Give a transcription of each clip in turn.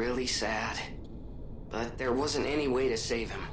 really sad. But there wasn't any way to save him.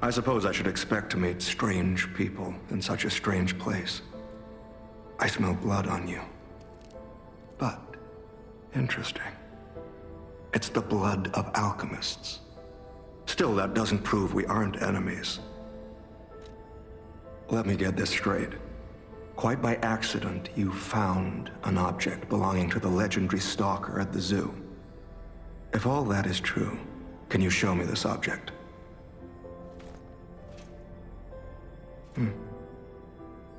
I suppose I should expect to meet strange people in such a strange place. I smell blood on you. But, interesting. It's the blood of alchemists. Still, that doesn't prove we aren't enemies. Let me get this straight. Quite by accident, you found an object belonging to the legendary stalker at the zoo. If all that is true, Can you show me this object?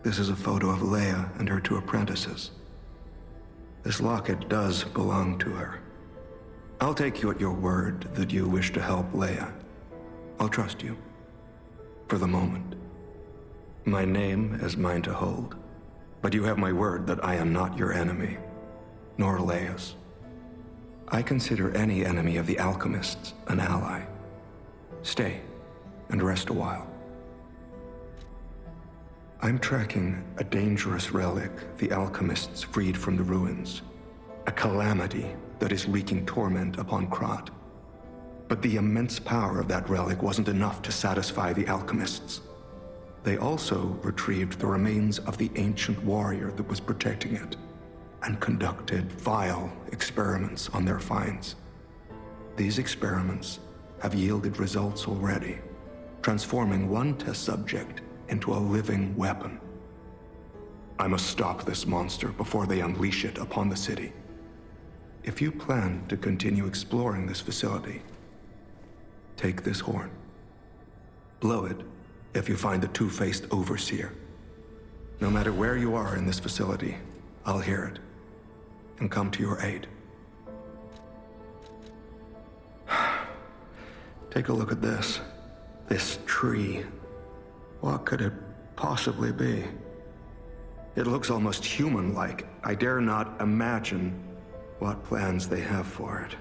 This is a photo of Leia and her two apprentices. This locket does belong to her. I'll take you at your word that you wish to help Leia. I'll trust you. For the moment. My name is mine to hold. But you have my word that I am not your enemy, nor Leia's. I consider any enemy of the alchemists an ally. Stay and rest a while. I'm tracking a dangerous relic the alchemists freed from the ruins. A calamity that is wreaking torment upon Krat. But the immense power of that relic wasn't enough to satisfy the alchemists. They also retrieved the remains of the ancient warrior that was protecting it, and conducted vile experiments on their finds. These experiments have yielded results already, transforming one test subject into a living weapon. I must stop this monster before they unleash it upon the city. If you plan to continue exploring this facility, take this horn. Blow it if you find the two-faced Overseer. No matter where you are in this facility, I'll hear it and come to your aid. Take a look at this. This tree. What could it possibly be? It looks almost human-like. I dare not imagine what plans they have for it.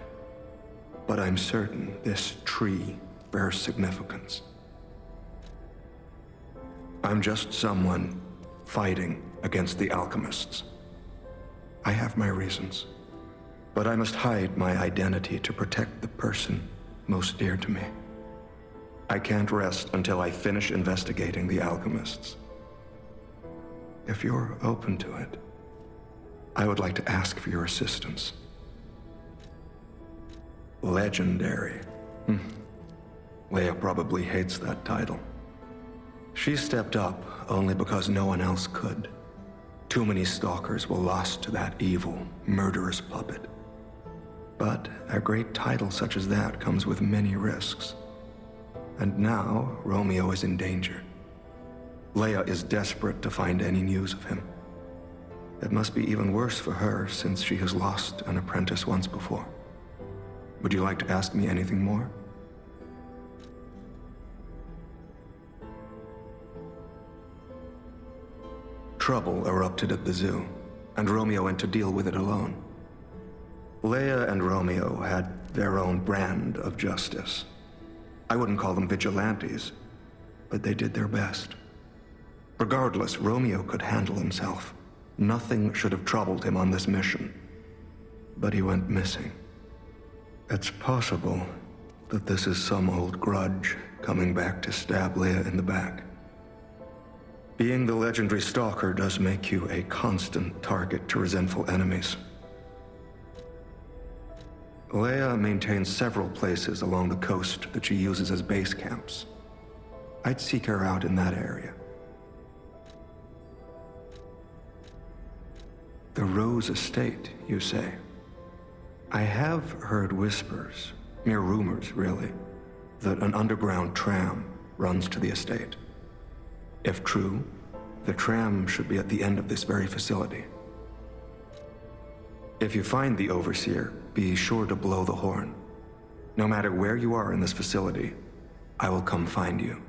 But I'm certain this tree bears significance. I'm just someone fighting against the alchemists. I have my reasons, but I must hide my identity to protect the person most dear to me. I can't rest until I finish investigating the alchemists. If you're open to it, I would like to ask for your assistance. Legendary. Leia probably hates that title. She stepped up only because no one else could. Too many stalkers were lost to that evil, murderous puppet. But a great title such as that comes with many risks. And now, Romeo is in danger. Leia is desperate to find any news of him. It must be even worse for her since she has lost an apprentice once before. Would you like to ask me anything more? Trouble erupted at the zoo, and Romeo went to deal with it alone. Leia and Romeo had their own brand of justice. I wouldn't call them vigilantes, but they did their best. Regardless, Romeo could handle himself. Nothing should have troubled him on this mission. But he went missing. It's possible that this is some old grudge coming back to stab Leia in the back. Being the legendary stalker does make you a constant target to resentful enemies. Leia maintains several places along the coast that she uses as base camps. I'd seek her out in that area. The Rose Estate, you say? I have heard whispers, mere rumors really, that an underground tram runs to the estate. If true, the tram should be at the end of this very facility. If you find the Overseer, be sure to blow the horn. No matter where you are in this facility, I will come find you.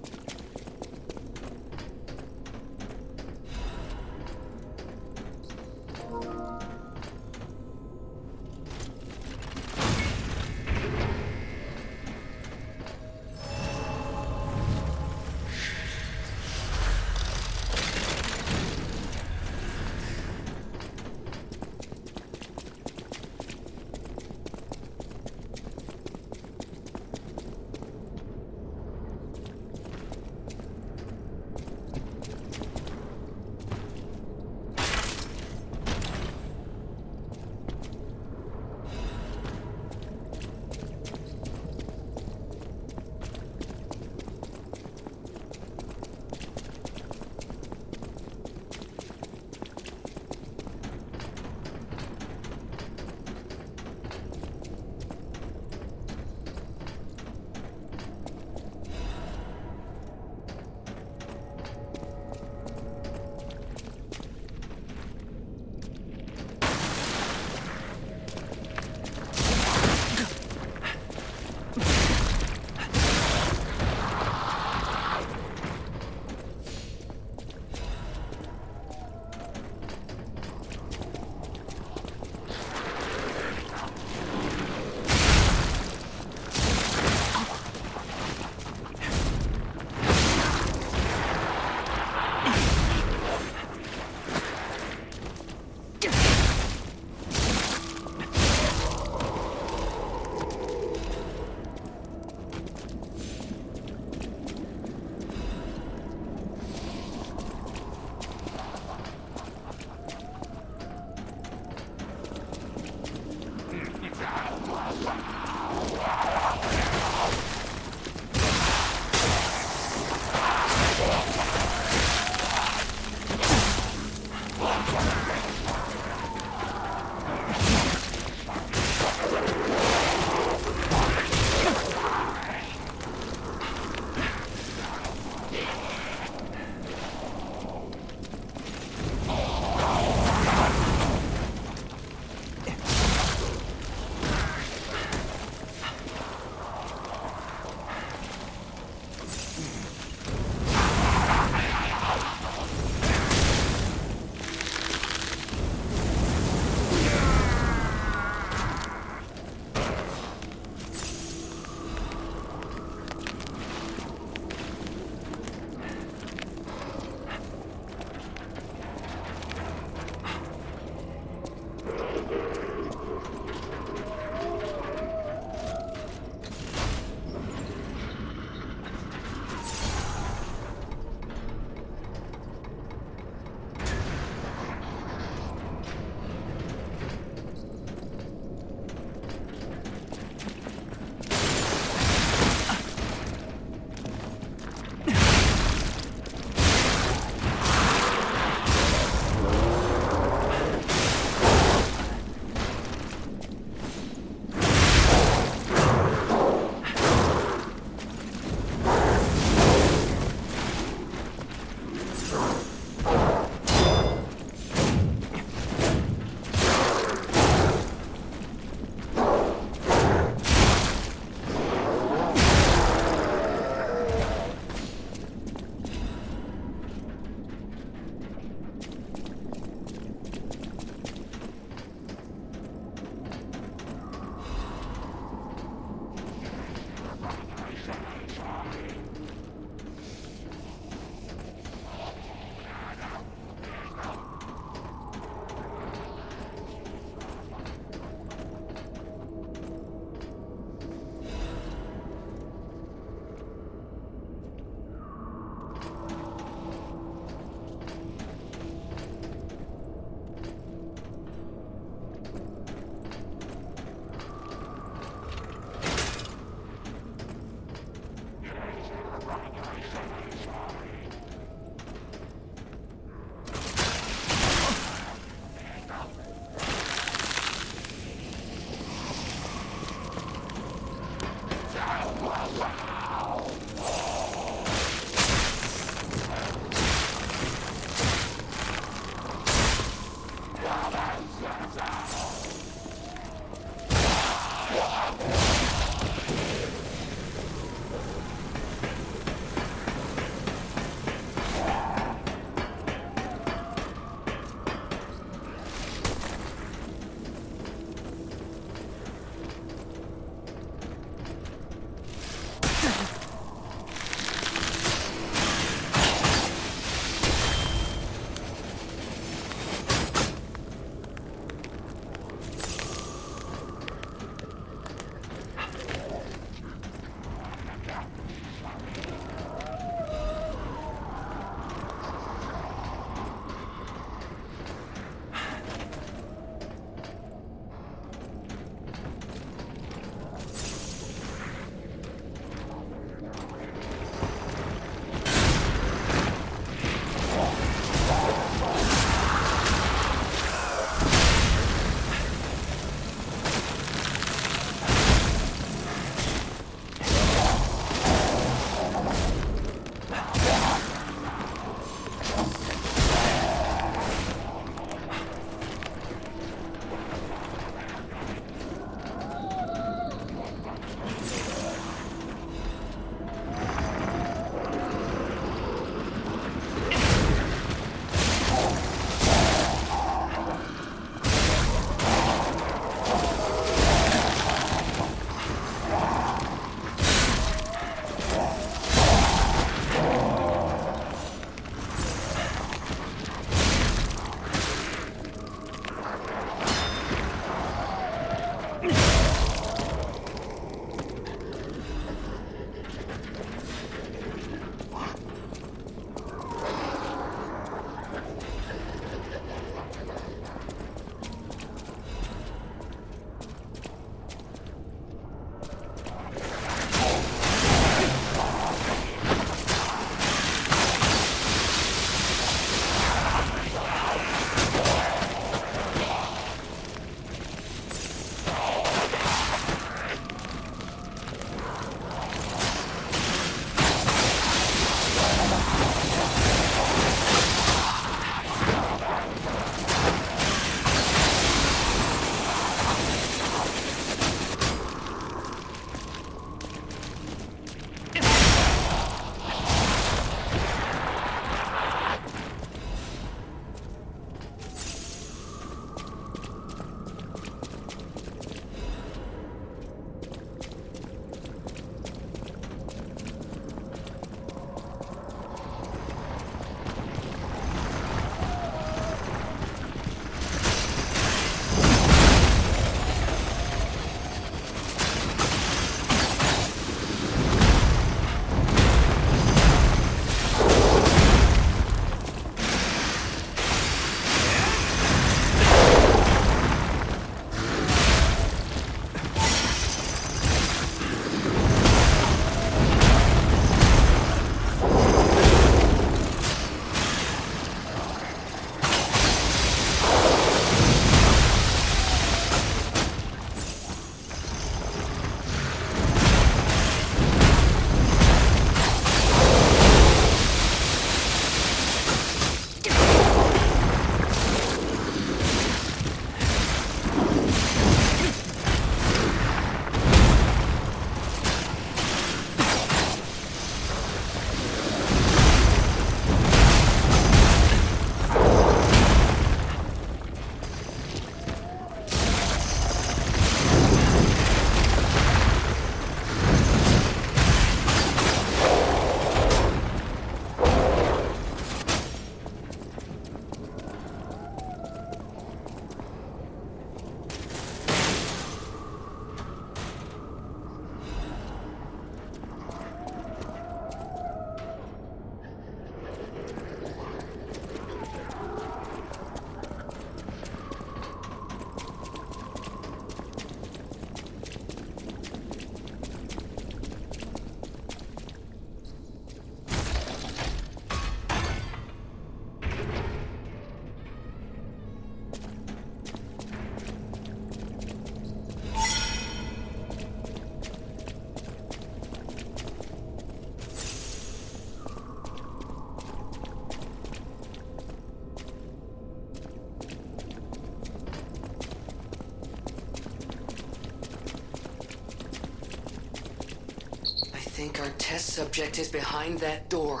think our test subject is behind that door.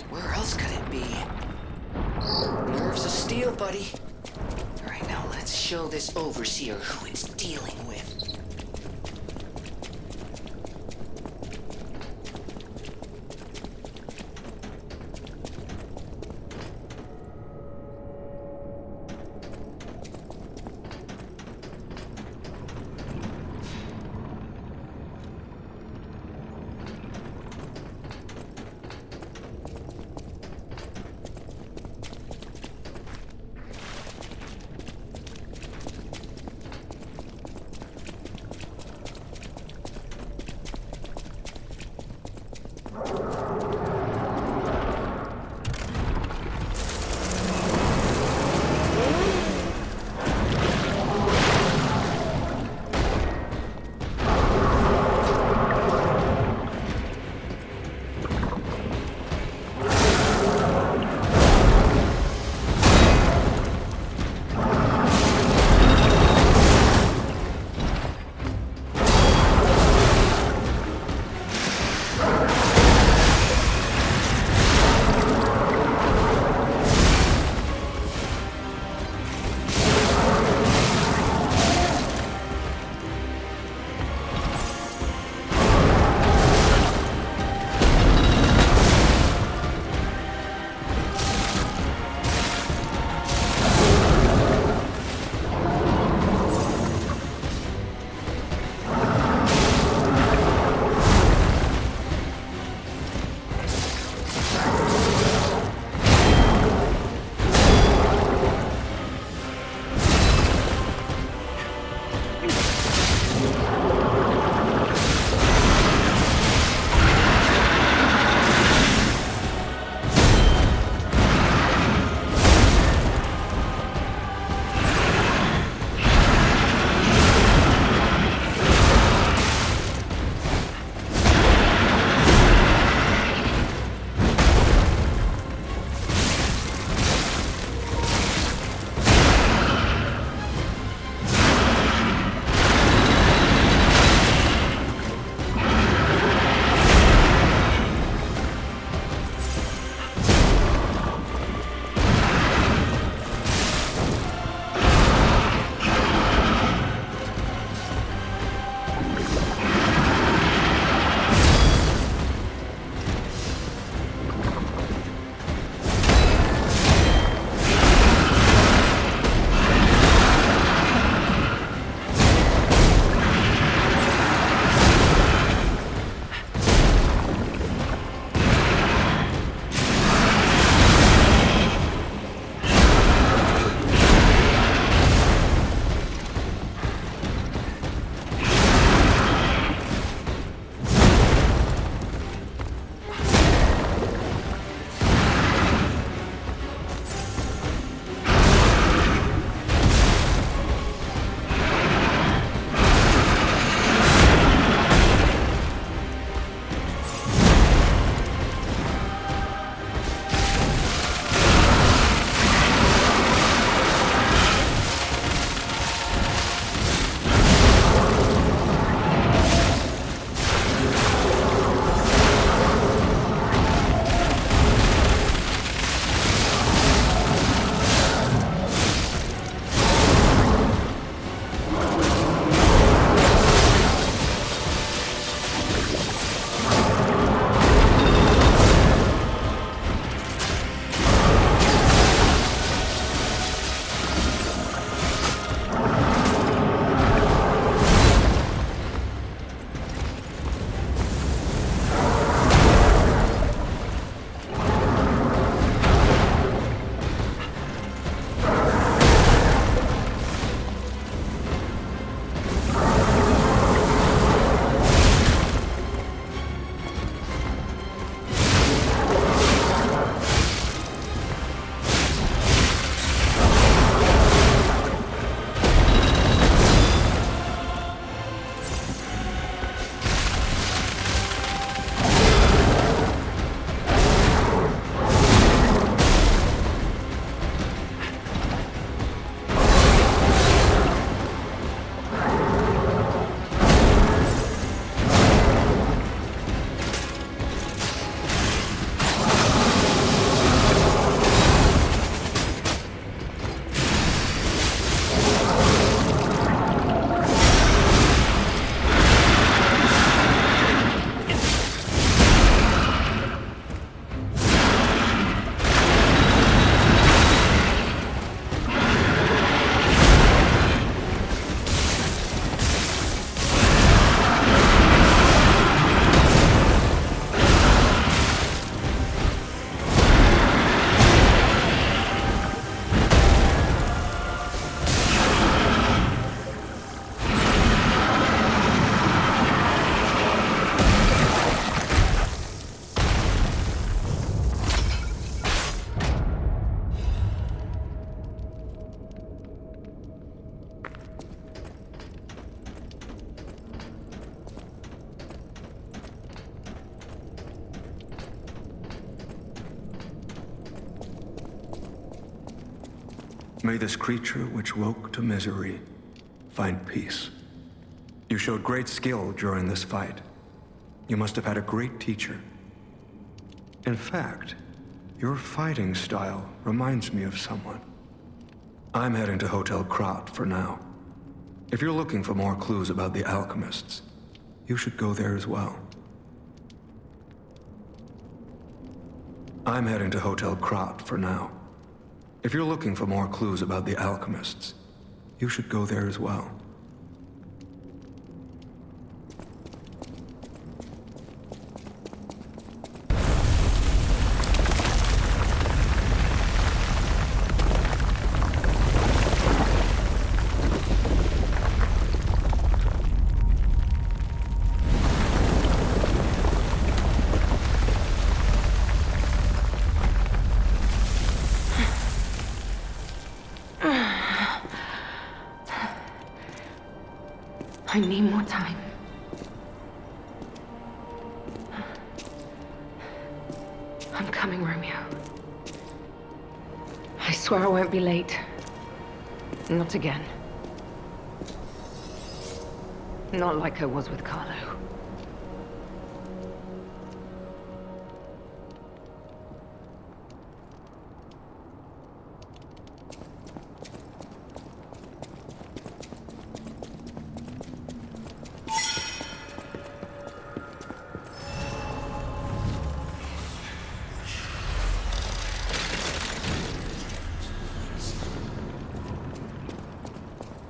Where else could it be? Nerves of steel, buddy. All right, now let's show this overseer who it's dealing with. May this creature which woke to misery find peace. You showed great skill during this fight. You must have had a great teacher. In fact, your fighting style reminds me of someone. I'm heading to Hotel Krat for now. If you're looking for more clues about the alchemists, you should go there as well. I'm heading to Hotel Krat for now. If you're looking for more clues about the alchemists, you should go there as well. I need more time. I'm coming, Romeo. I swear I won't be late. Not again. Not like I was with Carlo.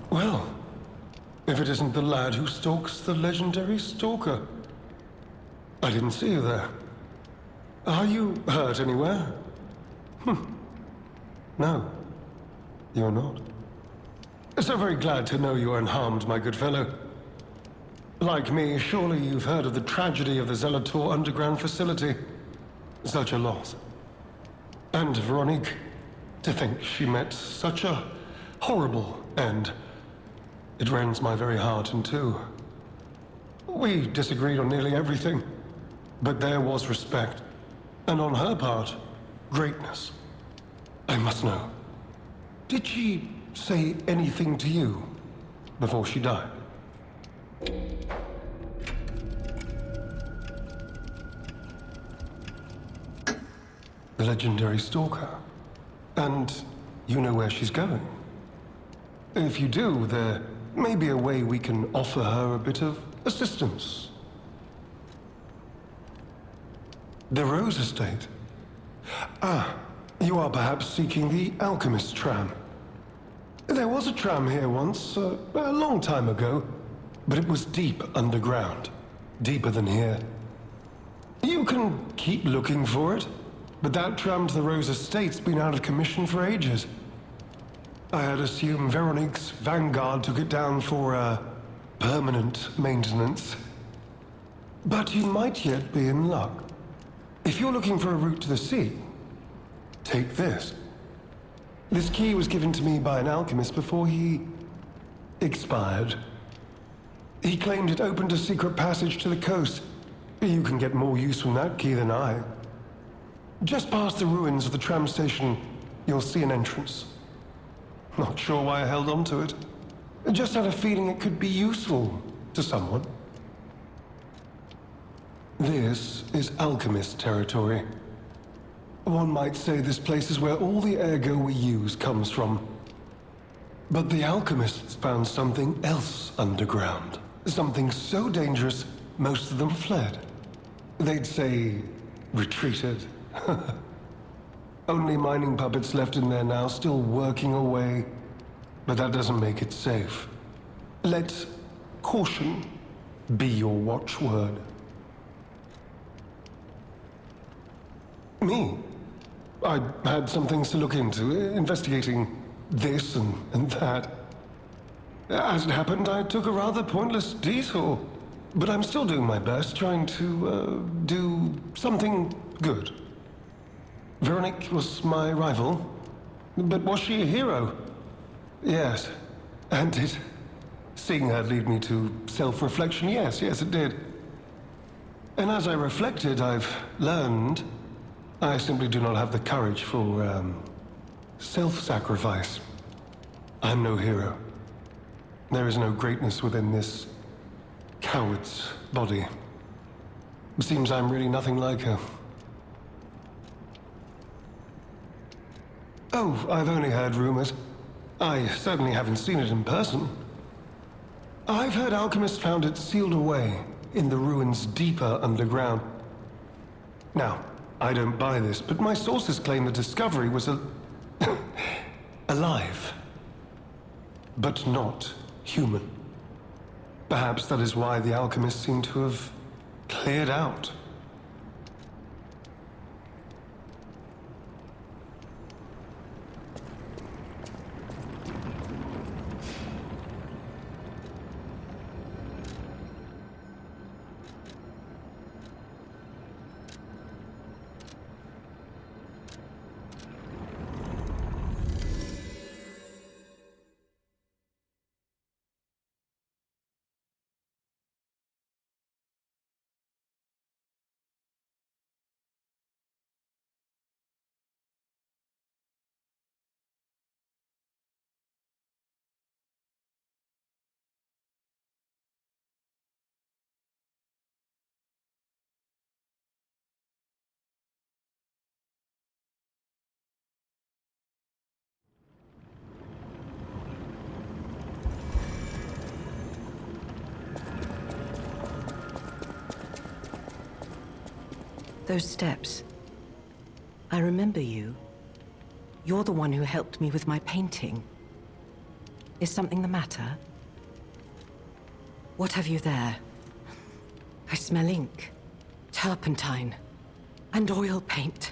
Well, if it isn't the lad who stalks the legendary stalker. I didn't see you there. Are you hurt anywhere? No, you're not. So very glad to know you're unharmed, my good fellow. Like me, surely you've heard of the tragedy of the Zelator underground facility. Such a loss. And Veronique, to think she met such a horrible end. It rends my very heart in two. We disagreed on nearly everything, but there was respect, and on her part, greatness. I must know, did she say anything to you before she died? The legendary stalker. And you know where she's going? If you do, there may be a way we can offer her a bit of assistance. The Rose Estate. Ah, you are perhaps seeking the Alchemist tram. There was a tram here once, a long time ago, but it was deep underground. Deeper than here. You can keep looking for it, but that tram to the Rose Estate's been out of commission for ages. I had assumed Veronique's Vanguard took it down for, permanent maintenance. But you might yet be in luck. If you're looking for a route to the sea, take this. This key was given to me by an alchemist before he expired. He claimed it opened a secret passage to the coast. You can get more use from that key than I. Just past the ruins of the tram station, you'll see an entrance. Not sure why I held on to it. I just had a feeling it could be useful to someone. This is alchemist territory. One might say this place is where all the ergo we use comes from. But the alchemists found something else underground. Something so dangerous, most of them fled. They'd say, retreated. Only mining puppets left in there now, still working away. But that doesn't make it safe. Let caution be your watchword. Me? I had some things to look into, investigating this and that. As it happened, I took a rather pointless detour. But I'm still doing my best, trying to, do something good. Veronique was my rival, but was she a hero? Yes, and did seeing her lead me to self-reflection? Yes, it did. And as I reflected, I've learned I simply do not have the courage for, self-sacrifice. I'm no hero. There is no greatness within this coward's body. Seems I'm really nothing like her. Oh, I've only heard rumors. I certainly haven't seen it in person. I've heard alchemists found it sealed away in the ruins deeper underground. Now, I don't buy this, but my sources claim the discovery was alive. But not human. Perhaps that is why the alchemists seem to have cleared out. Those steps. I remember you. You're the one who helped me with my painting. Is something the matter? What have you there? I smell ink, turpentine, and oil paint.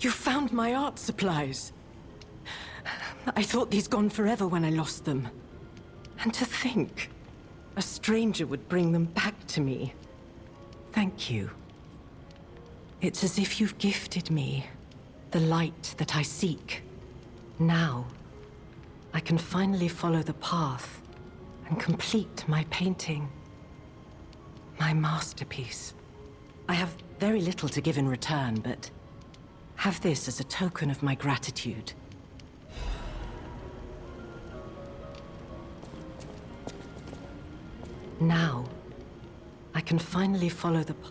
You found my art supplies. I thought these gone forever when I lost them. And to think, a stranger would bring them back to me. Thank you. It's as if you've gifted me the light that I seek. Now, I can finally follow the path and complete my painting. My masterpiece. I have very little to give in return, but have this as a token of my gratitude. Now, I can finally follow the path.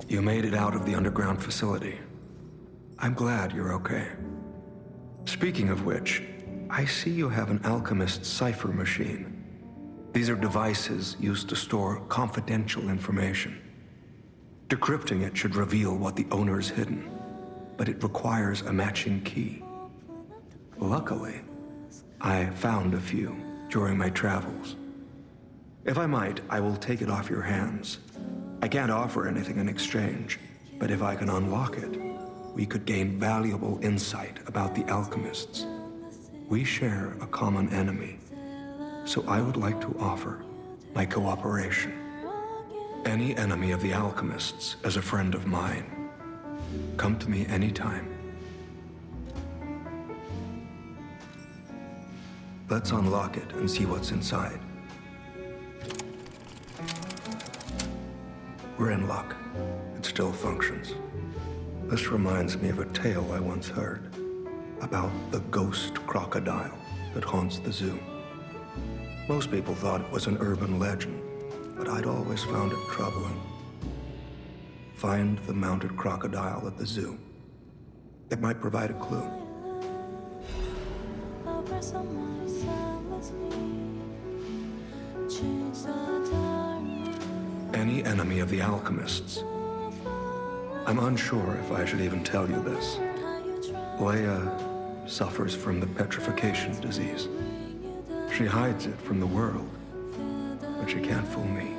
You made it out of the underground facility. I'm glad you're okay. Speaking of which, I see you have an alchemist's cipher machine. These are devices used to store confidential information. Decrypting it should reveal what the owner's hidden, but it requires a matching key. Luckily, I found a few during my travels. If I might, I will take it off your hands. I can't offer anything in exchange, but if I can unlock it, we could gain valuable insight about the alchemists. We share a common enemy, so I would like to offer my cooperation. Any enemy of the alchemists is a friend of mine. Come to me anytime. Let's unlock it and see what's inside. We're in luck. It still functions. This reminds me of a tale I once heard about the ghost crocodile that haunts the zoo. Most people thought it was an urban legend, but I'd always found it troubling. find the mounted crocodile at the zoo. It might provide a clue. Any enemy of the alchemists. I'm unsure if I should even tell you this. Leia suffers from the Petrification Disease. She hides it from the world, but she can't fool me.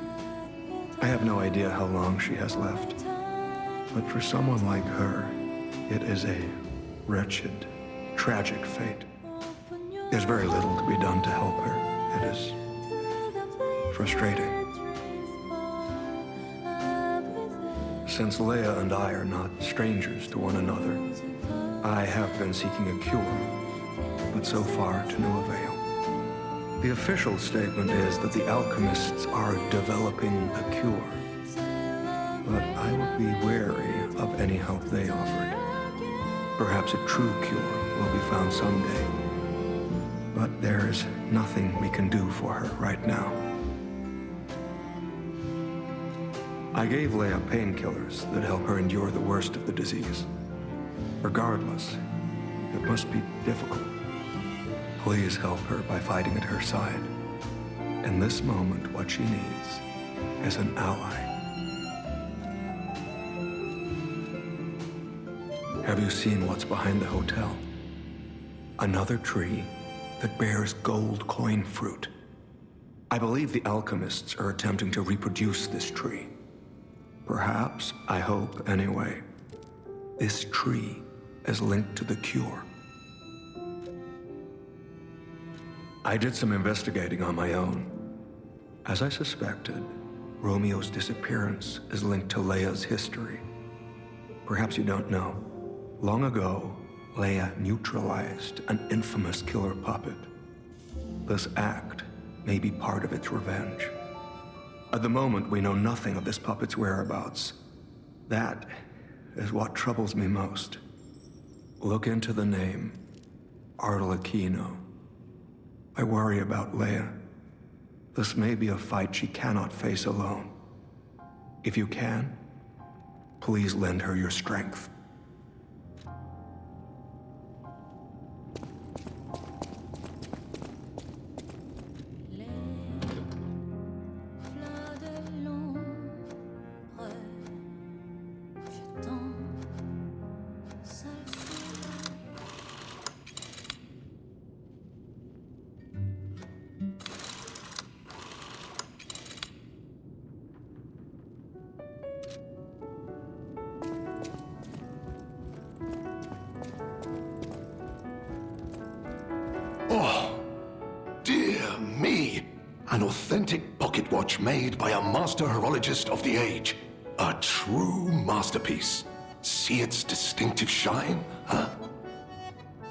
I have no idea how long she has left, but for someone like her, it is a wretched, tragic fate. There's very little to be done to help her. It is frustrating. Since Leia and I are not strangers to one another, I have been seeking a cure, but so far to no avail. The official statement is that the alchemists are developing a cure, but I would be wary of any help they offered. Perhaps a true cure will be found someday, but there is nothing we can do for her right now. I gave Leia painkillers that help her endure the worst of the disease. Regardless, it must be difficult. Please help her by fighting at her side. In this moment, what she needs is an ally. Have you seen what's behind the hotel? Another tree that bears gold coin fruit. I believe the alchemists are attempting to reproduce this tree. Perhaps, I hope anyway, this tree is linked to the cure. I did some investigating on my own. As I suspected, Romeo's disappearance is linked to Leia's history. Perhaps you don't know. Long ago, Leia neutralized an infamous killer puppet. This act may be part of its revenge. At the moment, we know nothing of this puppet's whereabouts. That is what troubles me most. Look into the name, Arlecchino. I worry about Leia. This may be a fight she cannot face alone. If you can, please lend her your strength. Oh, dear me. An authentic pocket watch made by a master horologist of the age. A true masterpiece. See its distinctive shine, huh?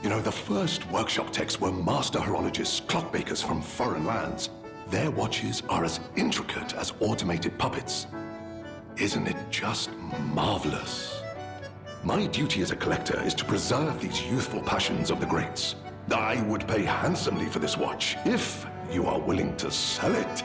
You know, the first workshop techs were master horologists, clockmakers from foreign lands. Their watches are as intricate as automated puppets. Isn't it just marvelous? My duty as a collector is to preserve these youthful passions of the greats. I would pay handsomely for this watch, if you are willing to sell it.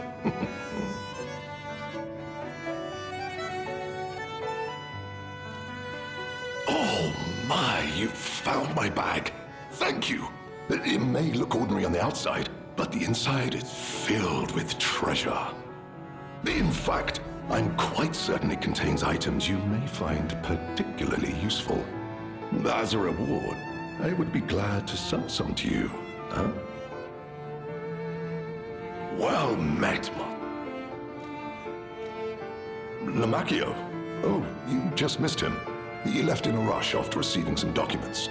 Oh my, you found my bag. Thank you. It may look ordinary on the outside, but the inside is filled with treasure. In fact, I'm quite certain it contains items you may find particularly useful. As a reward, I would be glad to sell some to you, huh? Well met, Lamacchio. Oh, you just missed him. He left in a rush after receiving some documents.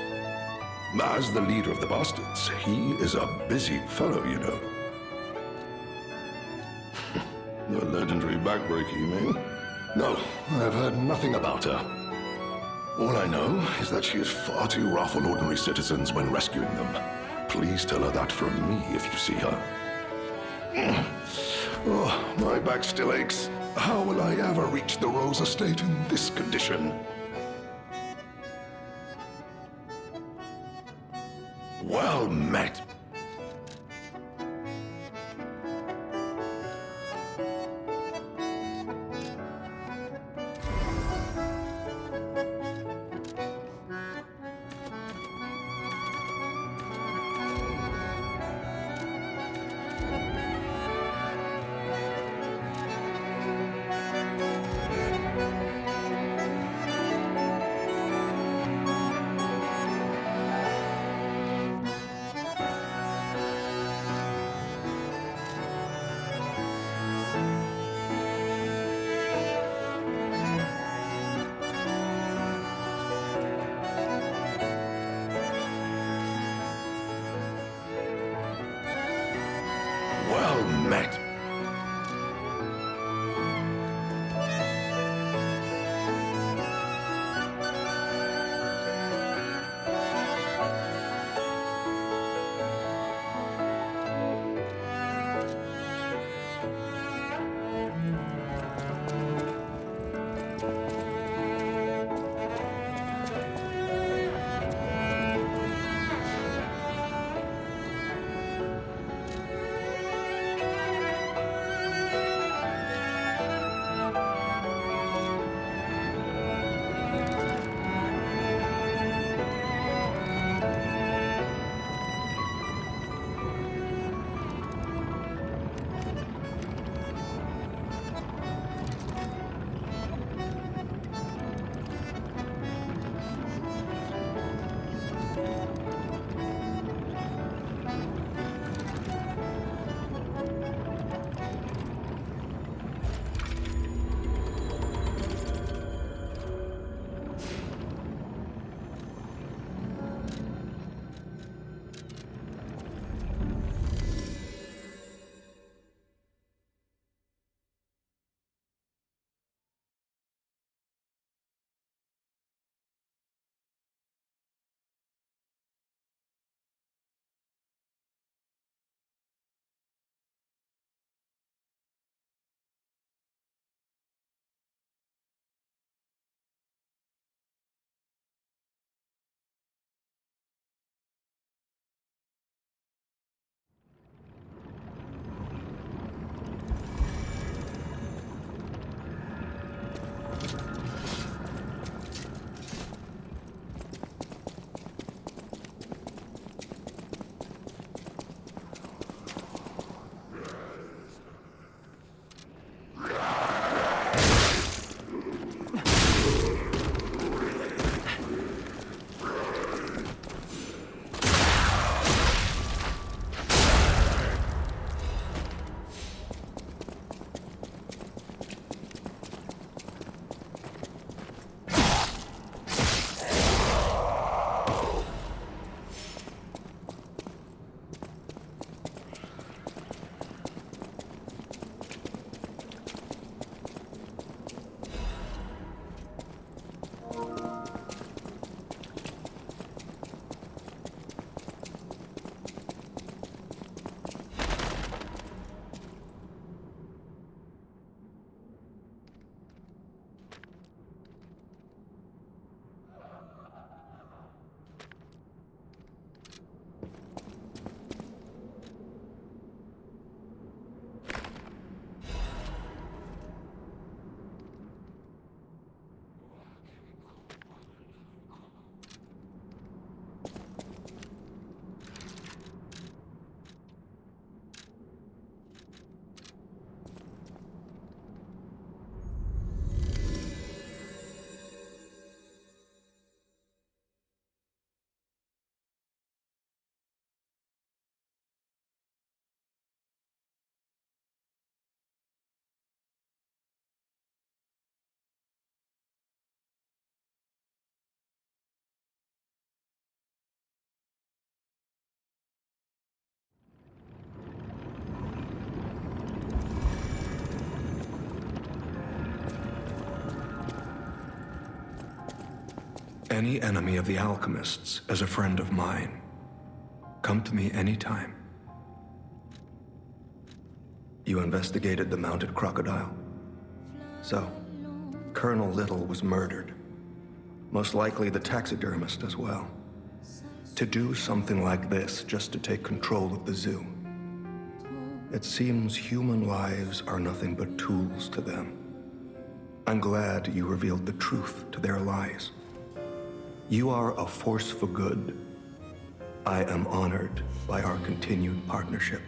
As the leader of the bastards, he is a busy fellow, you know. The legendary backbreaker, you mean? No, I've heard nothing about her. All I know is that she is far too rough on ordinary citizens when rescuing them. Please tell her that from me if you see her. Oh, my back still aches. How will I ever reach the Rose Estate in this condition? Well met. Well met. Any enemy of the alchemists is a friend of mine. Come to me anytime. You investigated the mounted crocodile? So, Colonel Little was murdered. Most likely the taxidermist as well. To do something like this just to take control of the zoo. It seems human lives are nothing but tools to them. I'm glad you revealed the truth to their lies. You are a force for good. I am honored by our continued partnership.